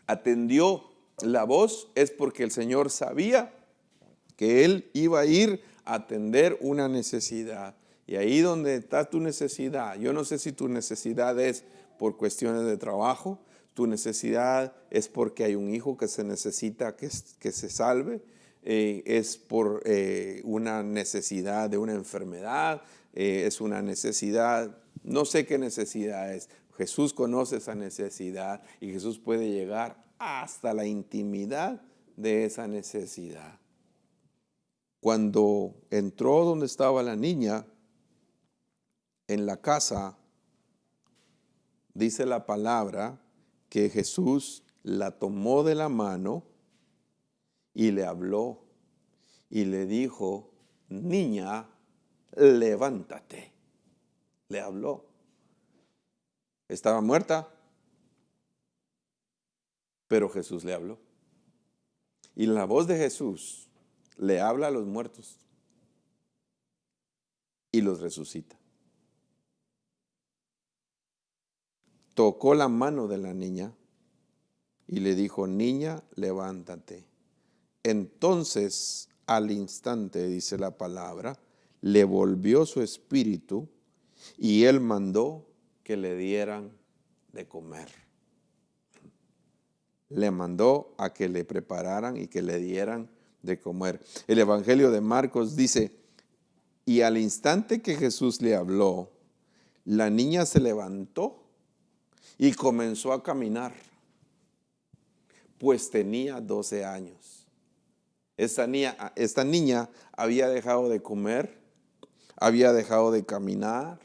Speaker 3: atendió la voz, es porque el Señor sabía que Él iba a ir a atender una necesidad. Y ahí donde está tu necesidad, yo no sé si tu necesidad es por cuestiones de trabajo, tu necesidad es porque hay un hijo que se necesita que se salve, es por una necesidad de una enfermedad, es una necesidad, no sé qué necesidad es. Jesús conoce esa necesidad y Jesús puede llegar hasta la intimidad de esa necesidad. Cuando entró donde estaba la niña, En la casa dice la palabra que Jesús la tomó de la mano y le habló y le dijo, niña, levántate. Le habló. Estaba muerta, pero Jesús le habló. Y la voz de Jesús le habla a los muertos y los resucita. Tocó la mano de la niña y le dijo, niña, levántate. Entonces, al instante, dice la palabra, le volvió su espíritu y él mandó que le dieran de comer. Le mandó a que le prepararan y que le dieran de comer. El Evangelio de Marcos dice, y al instante que Jesús le habló, la niña se levantó y comenzó a caminar, pues tenía 12 años. Esta niña había dejado de comer, había dejado de caminar,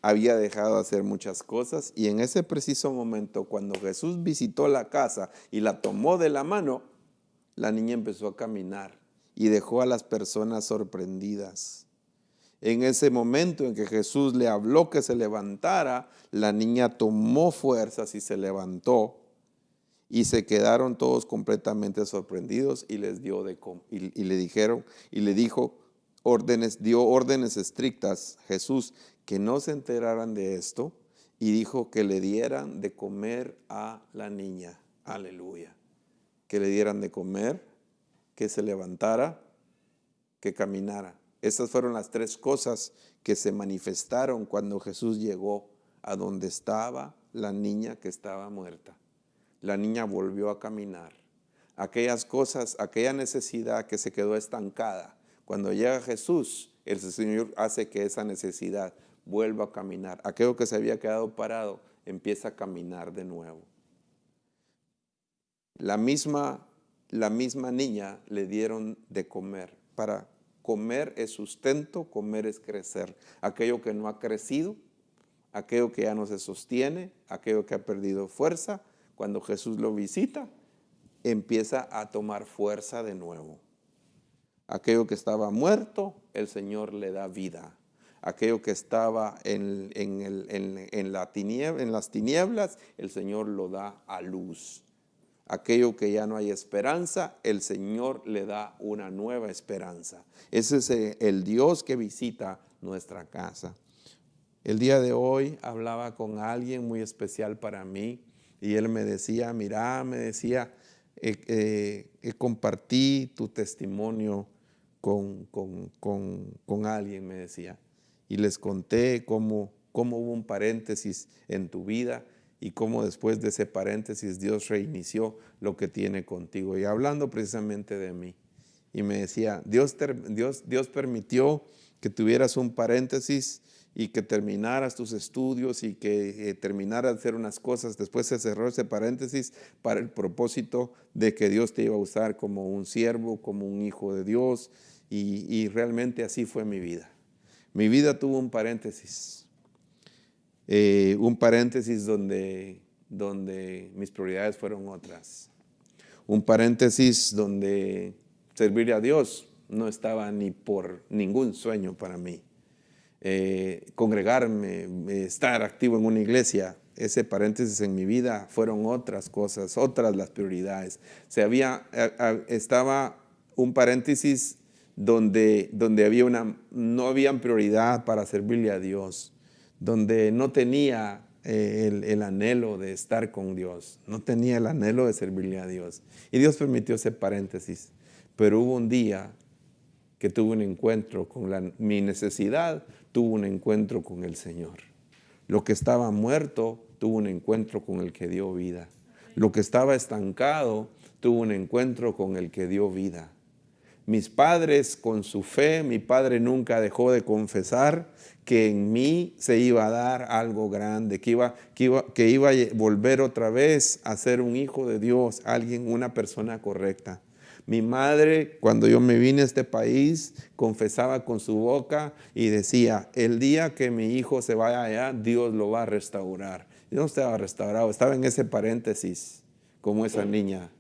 Speaker 3: había dejado de hacer muchas cosas, y en ese preciso momento, cuando Jesús visitó la casa y la tomó de la mano, la niña empezó a caminar y dejó a las personas sorprendidas. En ese momento en que Jesús le habló que se levantara, la niña tomó fuerzas y se levantó, y se quedaron todos completamente sorprendidos y les dio y le dijeron y le dijo dio órdenes estrictas Jesús que no se enteraran de esto, y dijo que le dieran de comer a la niña. Aleluya. Que le dieran de comer, que se levantara, que caminara. Estas fueron las tres cosas que se manifestaron cuando Jesús llegó a donde estaba la niña que estaba muerta. La niña volvió a caminar. Aquellas cosas, aquella necesidad que se quedó estancada, cuando llega Jesús, el Señor hace que esa necesidad vuelva a caminar. Aquello que se había quedado parado empieza a caminar de nuevo. La misma niña le dieron de comer. Para comer es sustento, comer es crecer. Aquello que no ha crecido, aquello que ya no se sostiene, aquello que ha perdido fuerza, cuando Jesús lo visita, empieza a tomar fuerza de nuevo. Aquello que estaba muerto, el Señor le da vida. Aquello que estaba en las tinieblas, el Señor lo da a luz. Aquello que ya no hay esperanza, el Señor le da una nueva esperanza. Ese es el Dios que visita nuestra casa. El día de hoy hablaba con alguien muy especial para mí, y él me decía, compartí tu testimonio con alguien, me decía. Y les conté cómo hubo un paréntesis en tu vida y cómo después de ese paréntesis Dios reinició lo que tiene contigo. Y hablando precisamente de mí. Y me decía, Dios permitió que tuvieras un paréntesis y que terminaras tus estudios y que terminaras de hacer unas cosas. Después se cerró ese paréntesis para el propósito de que Dios te iba a usar como un siervo, como un hijo de Dios, y realmente así fue mi vida. Mi vida tuvo un paréntesis donde mis prioridades fueron otras. Un paréntesis donde servir a Dios no estaba ni por ningún sueño para mí. Congregarme, estar activo en una iglesia, ese paréntesis en mi vida fueron otras cosas, otras las prioridades. Estaba un paréntesis donde no había prioridad para servirle a Dios, donde no tenía el anhelo de estar con Dios, no tenía el anhelo de servirle a Dios. Y Dios permitió ese paréntesis, pero hubo un día que tuve un encuentro con mi necesidad, tuvo un encuentro con el Señor. Lo que estaba muerto tuvo un encuentro con el que dio vida. Lo que estaba estancado tuvo un encuentro con el que dio vida. Mis padres, con su fe, mi padre nunca dejó de confesar que en mí se iba a dar algo grande, que iba a volver otra vez a ser un hijo de Dios, una persona correcta. Mi madre, cuando yo me vine a este país, confesaba con su boca y decía, el día que mi hijo se vaya allá, Dios lo va a restaurar. Yo no estaba restaurado, estaba en ese paréntesis, como esa niña,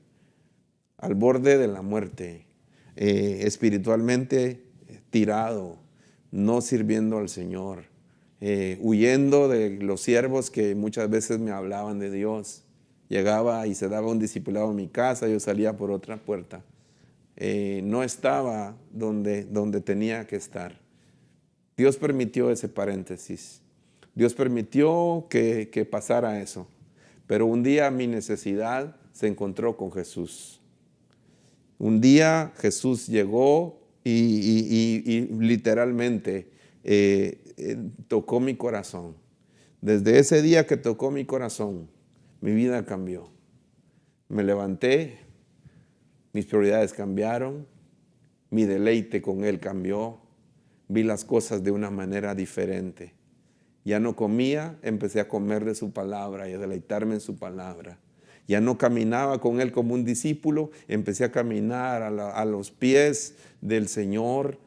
Speaker 3: al borde de la muerte, espiritualmente tirado, no sirviendo al Señor, huyendo de los siervos que muchas veces me hablaban de Dios. Llegaba y se daba un discipulado en mi casa, yo salía por otra puerta. No estaba donde tenía que estar. Dios permitió ese paréntesis. Dios permitió que pasara eso. Pero un día mi necesidad se encontró con Jesús. Un día Jesús llegó y literalmente tocó mi corazón. Desde ese día que tocó mi corazón, mi vida cambió. Me levanté, mis prioridades cambiaron, mi deleite con Él cambió, vi las cosas de una manera diferente. Ya no comía, empecé a comer de su palabra y a deleitarme en su palabra. Ya no caminaba con Él como un discípulo, empecé a caminar a los pies del Señor,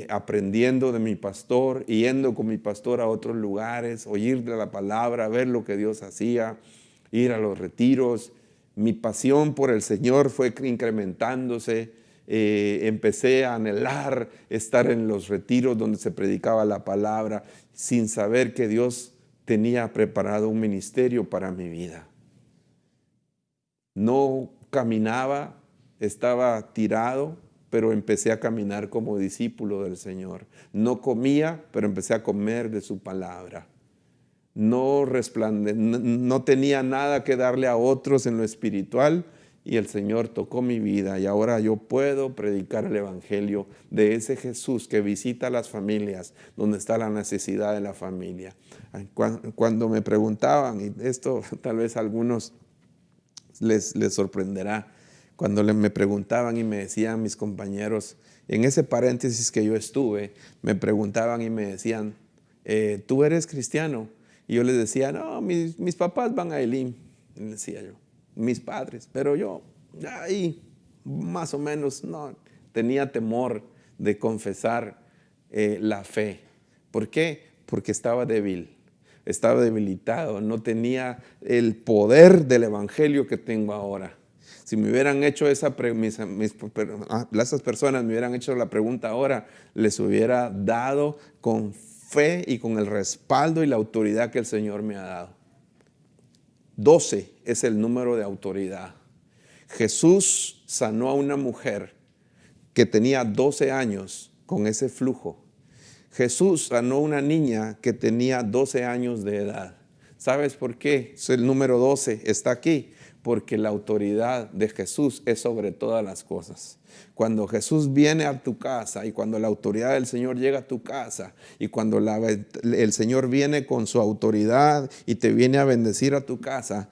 Speaker 3: aprendiendo de mi pastor, yendo con mi pastor a otros lugares, oír de la palabra, ver lo que Dios hacía, ir a los retiros. Mi pasión por el Señor fue incrementándose. Empecé a anhelar estar en los retiros donde se predicaba la palabra, sin saber que Dios tenía preparado un ministerio para mi vida. No caminaba, estaba tirado, pero empecé a caminar como discípulo del Señor. No comía, pero empecé a comer de su palabra. No tenía nada que darle a otros en lo espiritual, y el Señor tocó mi vida y ahora yo puedo predicar el evangelio de ese Jesús que visita a las familias donde está la necesidad de la familia. Cuando me preguntaban, y esto tal vez a algunos les sorprenderá, cuando me preguntaban y me decían mis compañeros, en ese paréntesis que yo estuve, me preguntaban y me decían, ¿tú eres cristiano? Y yo les decía, no, mis papás van a Elim, decía yo, mis padres, pero yo ahí más o menos no, tenía temor de confesar la fe. ¿Por qué? Porque estaba débil, estaba debilitado, no tenía el poder del evangelio que tengo ahora. Si me hubieran hecho esas personas me hubieran hecho la pregunta ahora, les hubiera dado con fe y con el respaldo y la autoridad que el Señor me ha dado. 12 es el número de autoridad. Jesús sanó a una mujer que tenía 12 años con ese flujo. Jesús sanó a una niña que tenía 12 años de edad. ¿Sabes por qué? El número 12 está aquí. Porque la autoridad de Jesús es sobre todas las cosas. Cuando Jesús viene a tu casa y cuando la autoridad del Señor llega a tu casa y cuando el Señor viene con su autoridad y te viene a bendecir a tu casa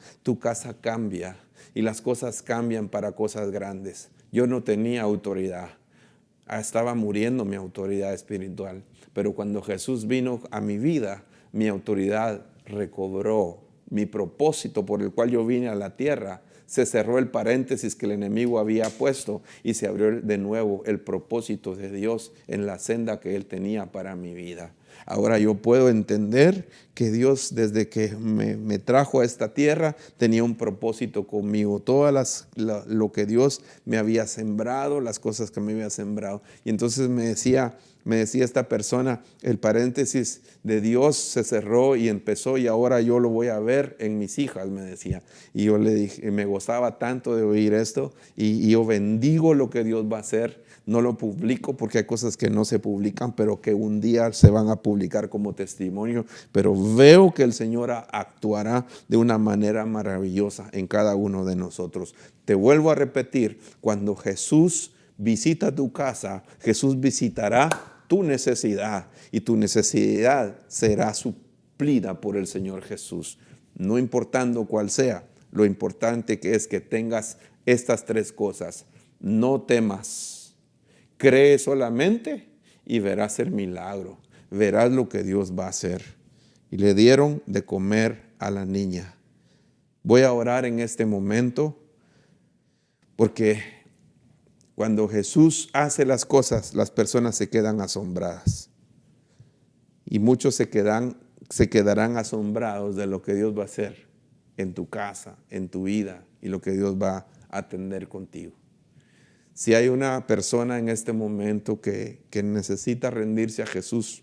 Speaker 3: cambia y las cosas cambian para cosas grandes. Yo no tenía autoridad, estaba muriendo mi autoridad espiritual, pero cuando Jesús vino a mi vida, mi autoridad recobró. Mi propósito por el cual yo vine a la tierra, se cerró el paréntesis que el enemigo había puesto y se abrió de nuevo el propósito de Dios en la senda que Él tenía para mi vida. Ahora yo puedo entender que Dios desde que me trajo a esta tierra tenía un propósito conmigo. Lo que Dios me había sembrado, las cosas que me había sembrado. Y entonces me decía esta persona, el paréntesis de Dios se cerró y empezó y ahora yo lo voy a ver en mis hijas, me decía. Y yo le dije, me gozaba tanto de oír esto y yo bendigo lo que Dios va a hacer. No lo publico porque hay cosas que no se publican, pero que un día se van a publicar como testimonio. Pero veo que el Señor actuará de una manera maravillosa en cada uno de nosotros. Te vuelvo a repetir, cuando Jesús visita tu casa, Jesús visitará tu necesidad y tu necesidad será suplida por el Señor Jesús. No importando cuál sea, lo importante que es que tengas estas 3 cosas. No temas. Cree solamente y verás el milagro. Verás lo que Dios va a hacer. Y le dieron de comer a la niña. Voy a orar en este momento porque Cuando Jesús hace las cosas, las personas se quedan asombradas. Y muchos se quedarán asombrados de lo que Dios va a hacer en tu casa, en tu vida, y lo que Dios va a atender contigo. Si hay una persona en este momento que necesita rendirse a Jesús,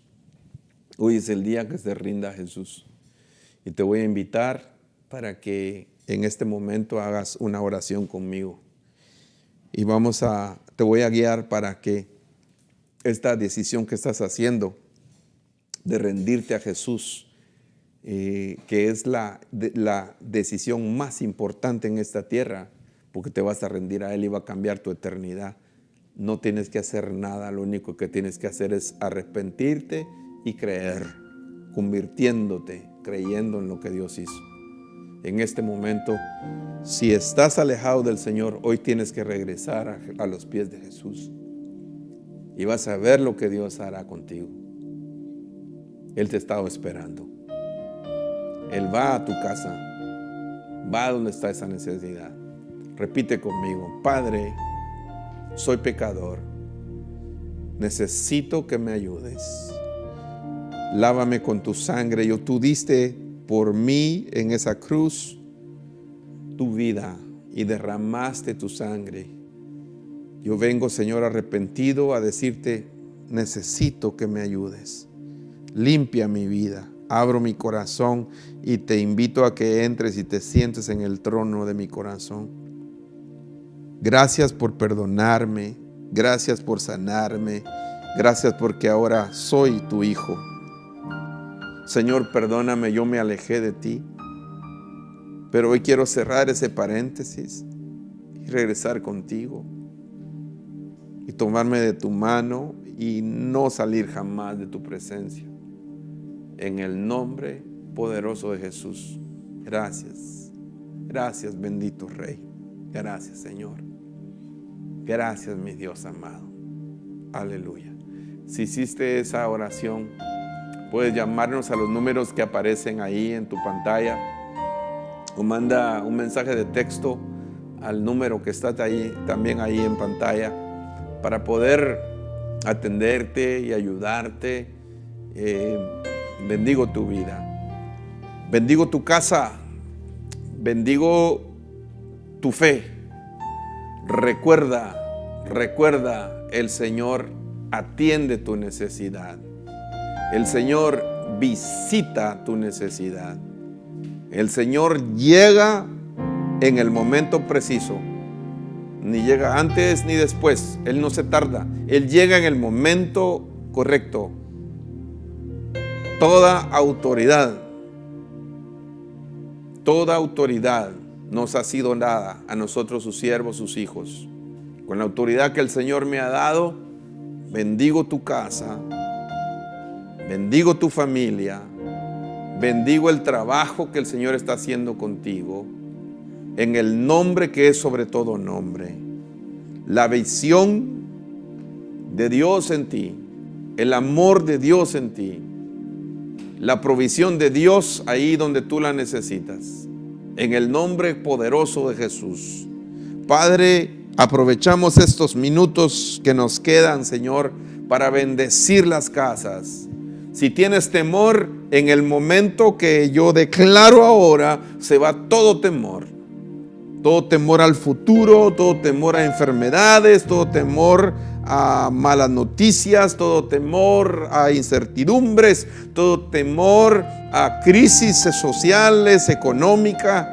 Speaker 3: hoy es el día que se rinda a Jesús. Y te voy a invitar para que en este momento hagas una oración conmigo. Y te voy a guiar para que esta decisión que estás haciendo de rendirte a Jesús, que es la decisión más importante en esta tierra, porque te vas a rendir a Él y va a cambiar tu eternidad. No tienes que hacer nada, lo único que tienes que hacer es arrepentirte y creer, convirtiéndote, creyendo en lo que Dios hizo. En este momento, si estás alejado del Señor, hoy tienes que regresar a los pies de Jesús y vas a ver lo que Dios hará contigo. Él te está esperando. Él va a tu casa, va a donde está esa necesidad. Repite conmigo: Padre, soy pecador, necesito que me ayudes. Lávame con tu sangre. Tú diste por mí en esa cruz tu vida y derramaste tu sangre. Yo vengo, Señor, arrepentido a decirte: necesito que me ayudes. Limpia mi vida, abro mi corazón y te invito a que entres y te sientes en el trono de mi corazón. Gracias por perdonarme, gracias por sanarme, gracias porque ahora soy tu hijo. Señor, perdóname, yo me alejé de ti, pero hoy quiero cerrar ese paréntesis y regresar contigo y tomarme de tu mano y no salir jamás de tu presencia. En el nombre poderoso de Jesús. Gracias. Gracias, bendito Rey. Gracias, Señor. Gracias, mi Dios amado. Aleluya. Si hiciste esa oración, puedes llamarnos a los números que aparecen ahí en tu pantalla o manda un mensaje de texto al número que está ahí, también ahí en pantalla, para poder atenderte y ayudarte. Bendigo tu vida, bendigo tu casa, bendigo tu fe. Recuerda, el Señor atiende tu necesidad. El Señor visita tu necesidad. El Señor llega en el momento preciso. Ni llega antes ni después. Él no se tarda. Él llega en el momento correcto. Toda autoridad nos ha sido dada a nosotros, sus siervos, sus hijos. Con la autoridad que el Señor me ha dado, bendigo tu casa, bendigo tu familia, bendigo el trabajo que el Señor está haciendo contigo, en el nombre que es sobre todo nombre. La visión de Dios en ti, el amor de Dios en ti, la provisión de Dios ahí donde tú la necesitas. En el nombre poderoso de Jesús. Padre, aprovechamos estos minutos que nos quedan, Señor, para bendecir las casas. Si tienes temor, en el momento que yo declaro ahora, se va todo temor. Todo temor al futuro, todo temor a enfermedades, todo temor a malas noticias, todo temor a incertidumbres, todo temor a crisis sociales, económicas,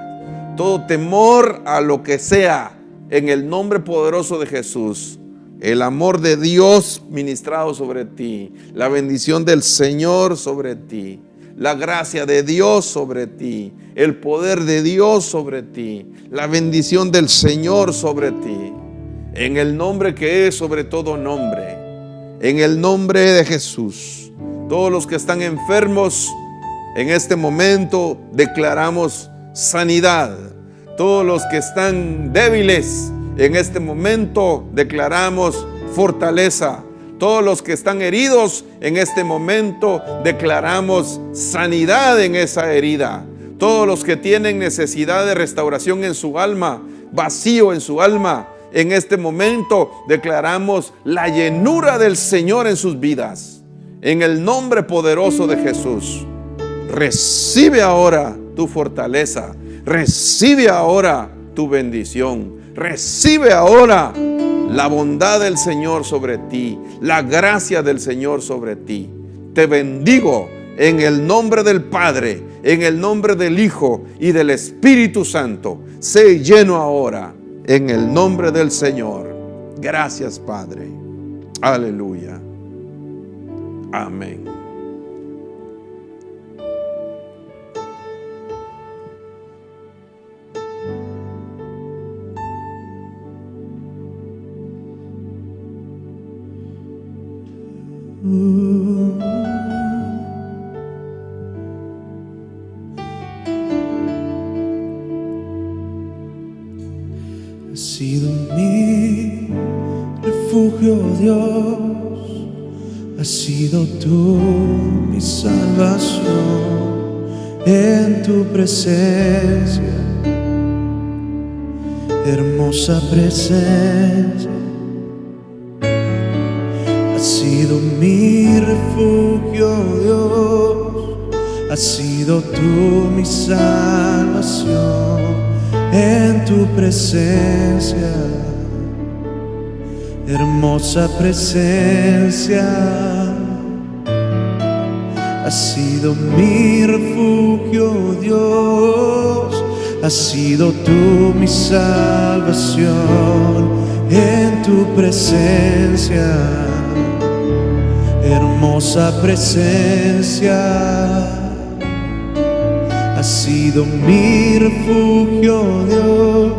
Speaker 3: todo temor a lo que sea, en el nombre poderoso de Jesús. El amor de Dios ministrado sobre ti, la bendición del Señor sobre ti, la gracia de Dios sobre ti, el poder de Dios sobre ti, la bendición del Señor sobre ti. En el nombre que es sobre todo nombre, en el nombre de Jesús. Todos los que están enfermos, en este momento declaramos sanidad. Todos los que están débiles, en este momento declaramos fortaleza. Todos los que están heridos, en este momento declaramos sanidad en esa herida. Todos los que tienen necesidad de restauración en su alma, vacío en su alma, en este momento declaramos la llenura del Señor en sus vidas. En el nombre poderoso de Jesús, recibe ahora tu fortaleza, recibe ahora tu bendición, recibe ahora la bondad del Señor sobre ti, la gracia del Señor sobre ti. Te bendigo en el nombre del Padre, en el nombre del Hijo y del Espíritu Santo. Sé lleno ahora en el nombre del Señor. Gracias, Padre. Aleluya. Amén.
Speaker 4: Has sido mi refugio, Dios, has sido tú mi salvación. En tu presencia, hermosa presencia, has sido mi refugio, Dios, has sido tú mi salvación. En tu presencia, hermosa presencia, has sido mi refugio, Dios, has sido tú mi salvación. En tu presencia, hermosa presencia, has sido mi refugio, Dios,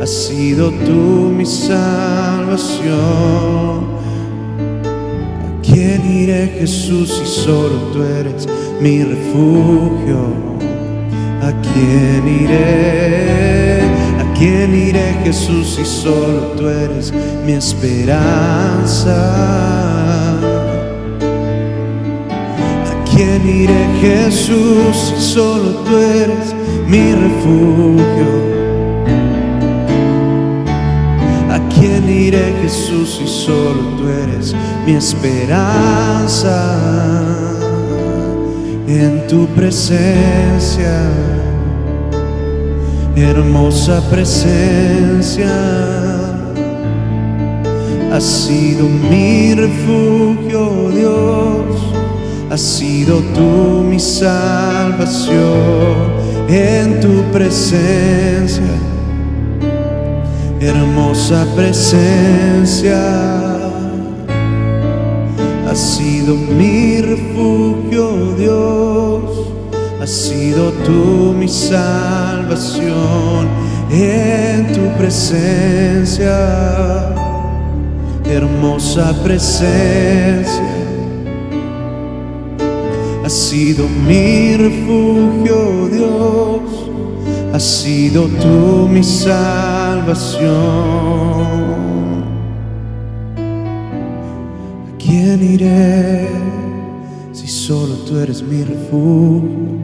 Speaker 4: has sido tú mi salvación. ¿A quién iré, Jesús, si solo tú eres mi refugio? ¿A quién iré? ¿A quién iré, Jesús, si solo tú eres mi esperanza? ¿A quién iré, Jesús, si solo tú eres mi refugio? ¿A quién iré, Jesús, si solo tú eres mi esperanza? En tu presencia, hermosa presencia, has sido mi refugio, Dios, has sido tú mi salvación. En tu presencia, hermosa presencia, has sido mi refugio, Dios, has sido tú mi salvación. En tu presencia, hermosa presencia, has sido mi refugio, Dios, has sido tú mi salvación. ¿A quién iré si solo tú eres mi refugio?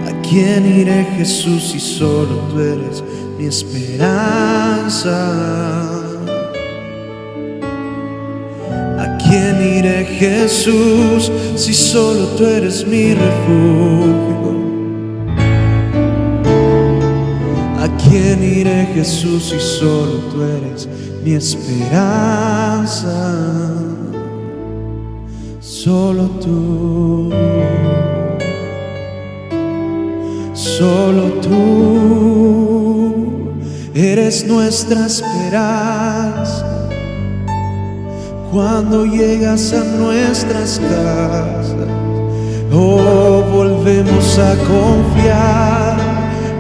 Speaker 4: ¿A quién iré, Jesús, si solo tú eres mi esperanza? ¿A quién iré, Jesús, si solo tú eres mi refugio? ¿A quién iré, Jesús, si solo tú eres mi esperanza? Solo tú, solo tú eres nuestra esperanza. Cuando llegas a nuestras casas, oh, volvemos a confiar.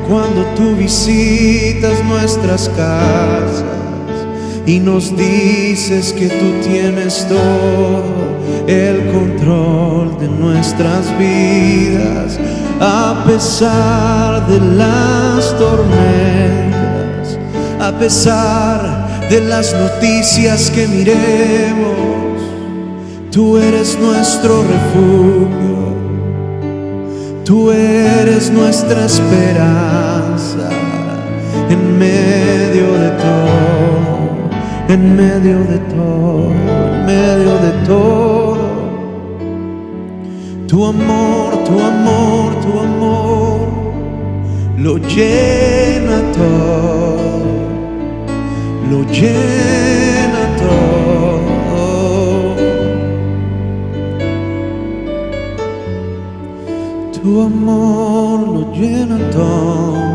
Speaker 4: Cuando tú visitas nuestras casas y nos dices que tú tienes todo el control de nuestras vidas, a pesar de las tormentas, a pesar de las noticias que miremos, tú eres nuestro refugio, tú eres nuestra esperanza. en medio de todo, en medio de todo, en medio de todo. Tu amor, tu amor, tu amor lo llena todo, lo llena todo. Tu amor lo llena todo.